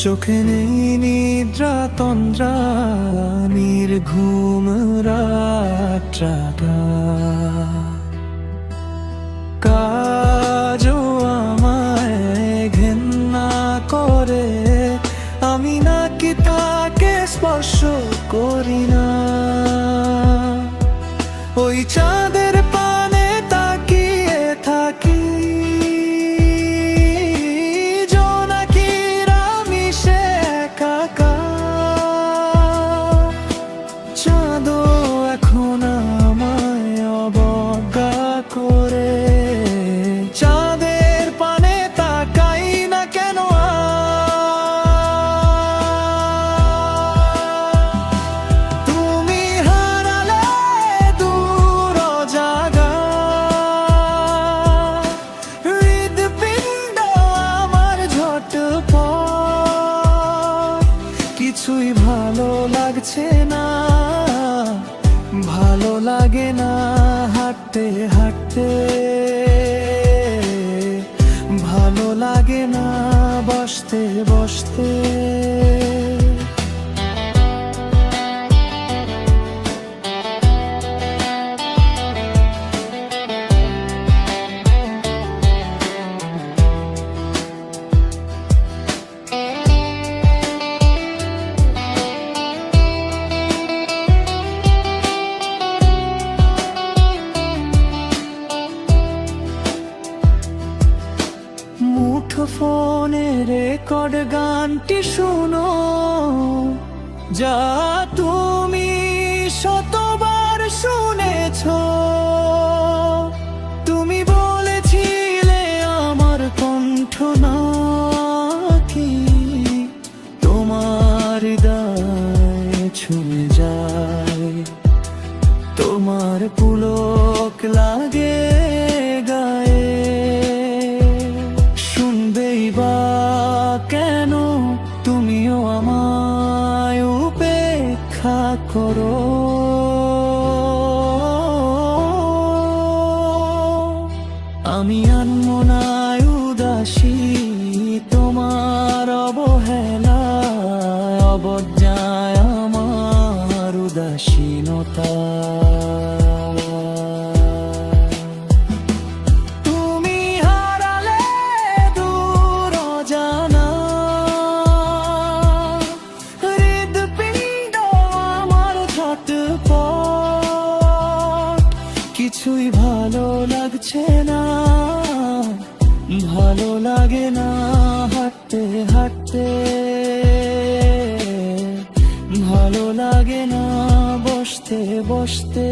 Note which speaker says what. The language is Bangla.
Speaker 1: চোখে নেই নিদ্রা তন্দ্রা, নির্ঘুম রাত্রাটা। কাজও আমায় ঘেন্না করে, আমি নাকি তাকে স্পর্শ করি না। ওই চাঁদের পানে তাকিয়ে থাকি, জোনাকিরা মিশে একাকার। চাঁদও এখন আমায় অবজ্ঞা করে, চাঁদের পানে তাকাই না কেন তুমি হারালে দূর জায়গা, হৃদপিণ্ড আমার ঝটপট। কিছুই ভালো লাগছে না, ভালো লাগে না হাঁটতে হাঁটতে, ভালো লাগে না বসতে বসতে। মুঠোফোনে রেকর্ড গানটি শুনো, যা তুমি শতবার শুনেছ। তুমি বলেছিলে আমার কণ্ঠ নাকি তোমার হৃদয় ছুঁয়ে যায়, তোমার পুলক লাগে গায়ে। শুনবেই বা কেন তুমিও আমায় উপেক্ষা করো। আমি আনমনায় উদাসী, তোমার অবহেলায় অবজ্ঞায় আমার উদাসীনতা। কিছুই ভালো লাগছে না, ভালো লাগে না হাঁটতে হাঁটতে, ভালো লাগে না বসতে বসতে।